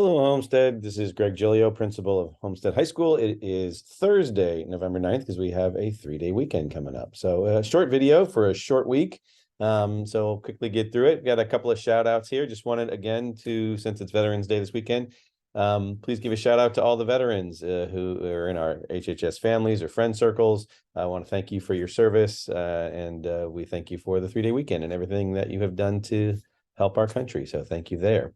Hello, Homestead. This is Greg Giglio, principal of Homestead High School. It is Thursday, November 9th, because we have a 3-day weekend coming up. So a short video for a short week. So we'll quickly get through it. Got a couple of shout outs here. Just wanted, again, since it's Veterans Day this weekend, please give a shout out to all the veterans who are in our HHS families or friend circles. I want to thank you for your service, and we thank you for the 3-day weekend and everything that you have done to help our country. So thank you there.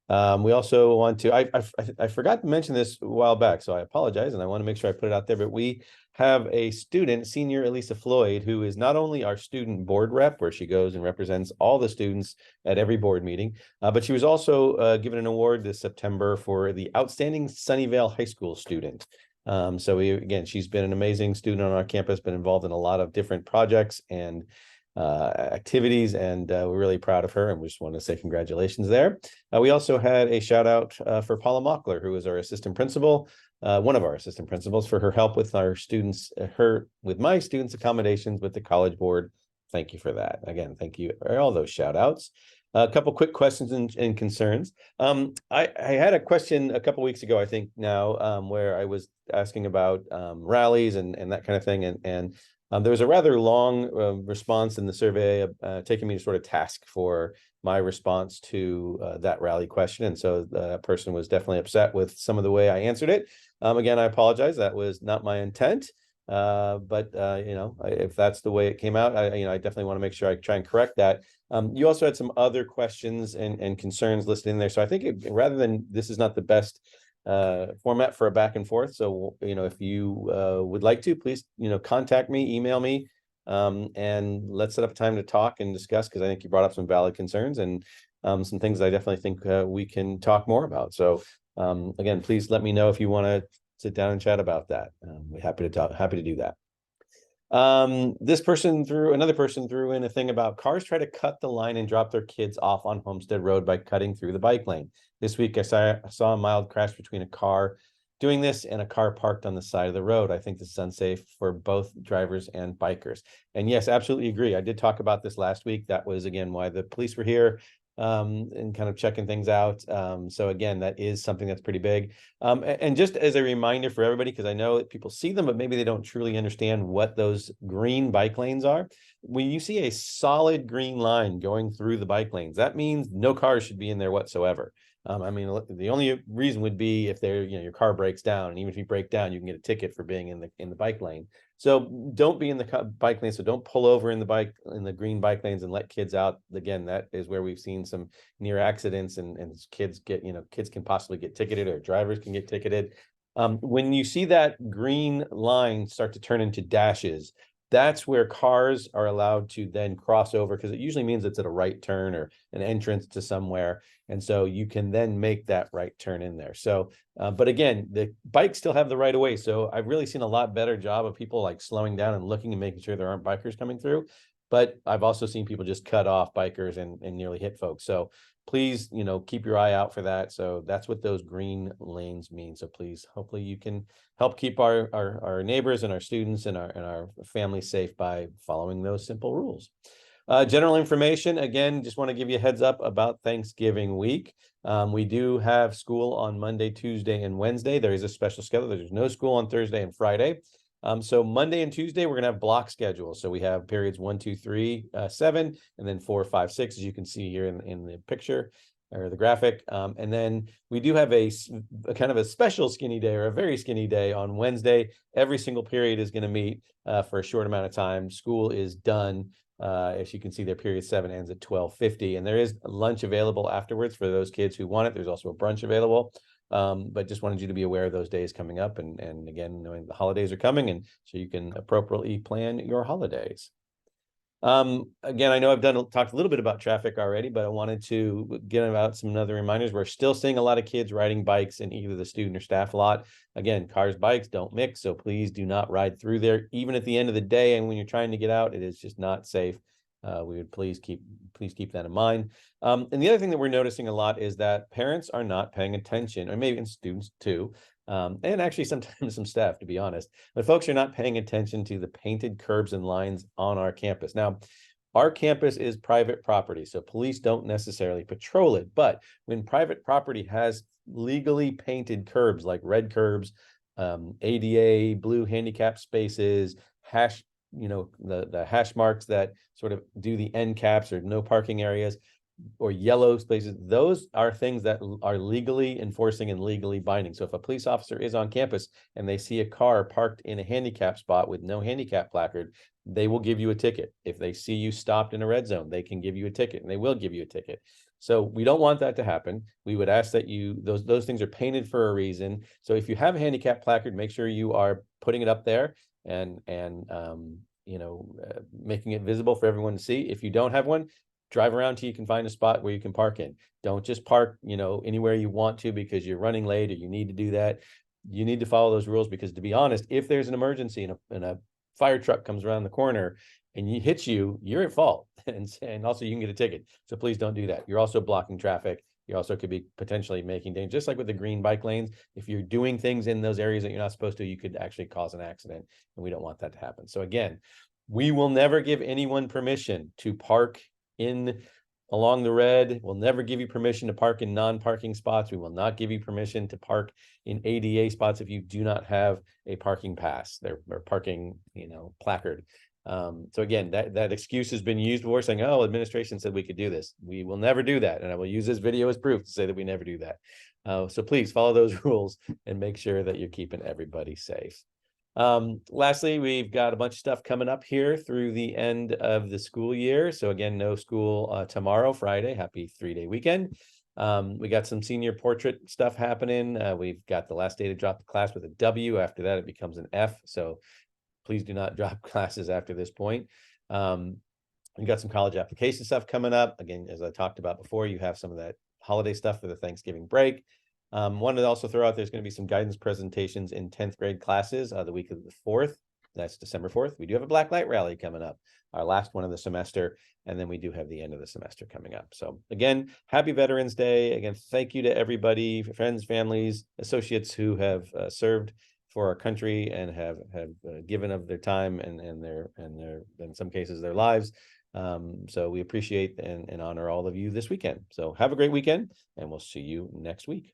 We also want to, I forgot to mention this a while back, so I apologize, and I want to make sure I put it out there, but we have a student, senior Elisa Floyd, who is not only our student board rep, where she goes and represents all the students at every board meeting, but she was also given an award this September for the Outstanding Sunnyvale High School Student. Again, she's been an amazing student on our campus, been involved in a lot of different projects and activities, and we're really proud of her, and we just want to say congratulations there. We also had a shout out for Paula Mockler, who is our assistant principal, one of our assistant principals, for her help with our students, with my students' accommodations with the College Board. Thank you for that. Again, thank you for all those shout outs. A couple quick questions and concerns. I had a question a couple weeks ago, I think now, where I was asking about rallies and that kind of thing, and there was a rather long response in the survey, taking me to sort of task for my response to that rally question. And so the person was definitely upset with some of the way I answered it. Again, I apologize. That was not my intent. If that's the way it came out, I definitely want to make sure I try and correct that. You also had some other questions and concerns listed in there. So I think rather than, this is not the best format for a back and forth. So, if you would like to, please, contact me, email me, and let's set up time to talk and discuss, because I think you brought up some valid concerns and some things I definitely think we can talk more about. So again, please let me know if you want to sit down and chat about that. We're happy to do that. Another person threw in a thing about cars try to cut the line and drop their kids off on Homestead Road by cutting through the bike lane. This week, I saw a mild crash between a car doing this and a car parked on the side of the road. I think this is unsafe for both drivers and bikers. And yes, absolutely agree. I did talk about this last week. That was, again, why the police were here, and kind of checking things out. So again, that is something that's pretty big. And just as a reminder for everybody, because I know people see them, but maybe they don't truly understand what those green bike lanes are. When you see a solid green line going through the bike lanes, that means no cars should be in there whatsoever. The only reason would be if your car breaks down, and even if you break down, you can get a ticket for being in the bike lane. So don't be in the bike lane. So don't pull over in the green bike lanes and let kids out. Again, that is where we've seen some near accidents, and kids can possibly get ticketed, or drivers can get ticketed. When you see that green line start to turn into dashes, that's where cars are allowed to then cross over, because it usually means it's at a right turn or an entrance to somewhere. And so you can then make that right turn in there. So, but again, the bikes still have the right of way. So I've really seen a lot better job of people like slowing down and looking and making sure there aren't bikers coming through. But I've also seen people just cut off bikers and nearly hit folks. So please, keep your eye out for that. So that's what those green lanes mean. So please, hopefully you can help keep our neighbors and our students and our families safe by following those simple rules. General information, again, just want to give you a heads up about Thanksgiving week. We do have school on Monday, Tuesday, and Wednesday. There is a special schedule. There's no school on Thursday and Friday. So Monday and Tuesday, we're going to have block schedules. So we have periods 1, 2, 3, 7, and then 4, 5, 6, as you can see here in the picture or the graphic. And then we do have a kind of a special skinny day, or a very skinny day, on Wednesday. Every single period is going to meet for a short amount of time. School is done. As you can see there, period 7 ends at 12:50, and there is lunch available afterwards for those kids who want it. There's also a brunch available. But just wanted you to be aware of those days coming up, and again, knowing the holidays are coming, and so you can appropriately plan your holidays. Again, I know I've talked a little bit about traffic already, but I wanted to get about some other reminders. We're still seeing a lot of kids riding bikes in either the student or staff lot. Again, cars, bikes don't mix, so please do not ride through there, even at the end of the day. And when you're trying to get out, it is just not safe. We would please keep that in mind. And the other thing that we're noticing a lot is that parents are not paying attention, or maybe students too, and actually sometimes some staff, to be honest, but folks are not paying attention to the painted curbs and lines on our campus. Now, Our campus is private property, so police don't necessarily patrol it. But when private property has legally painted curbs, like red curbs, ADA, blue handicap spaces, hash, the hash marks that sort of do the end caps or no parking areas, or yellow spaces, those are things that are legally enforcing and legally binding. So if a police officer is on campus and they see a car parked in a handicap spot with no handicap placard, they will give you a ticket. If they see you stopped in a red zone, they can give you a ticket, and they will give you a ticket. So we don't want that to happen. We would ask that those things are painted for a reason. So if you have a handicap placard, make sure you are putting it up there and making it visible for everyone to see. If you don't have one, drive around till you can find a spot where you can park in. Don't just park, anywhere you want to because you're running late or you need to do that. You need to follow those rules, because to be honest, if there's an emergency and a fire truck comes around the corner and hits you, you're at fault. And also you can get a ticket. So please don't do that. You're also blocking traffic. You also could be potentially making danger, just like with the green bike lanes. If you're doing things in those areas that you're not supposed to, you could actually cause an accident, and we don't want that to happen. So again, we will never give anyone permission to park along the red. We'll never give you permission to park in non-parking spots. We will not give you permission to park in ADA spots if you do not have a parking pass, or parking, placard. So again, that excuse has been used before, saying, oh, administration said we could do this. We will never do that. And I will use this video as proof to say that we never do that. So please follow those rules and make sure that you're keeping everybody safe. Lastly, we've got a bunch of stuff coming up here through the end of the school year. So again, no school tomorrow, Friday. Happy 3-day weekend. We got some senior portrait stuff happening. We've got the last day to drop the class with a W. After that, it becomes an F. So please do not drop classes after this point. We got some college application stuff coming up. Again, as I talked about before, you have some of that holiday stuff for the Thanksgiving break. Wanted to also throw out, there's going to be some guidance presentations in 10th grade classes the week of the 4th. That's December 4th. We do have a Black Light Rally coming up, our last one of the semester, and then we do have the end of the semester coming up. So again, happy Veterans Day. Again, thank you to everybody, friends, families, associates who have served for our country and have given of their time and their in some cases their lives. So we appreciate and honor all of you this weekend. So have a great weekend, and we'll see you next week.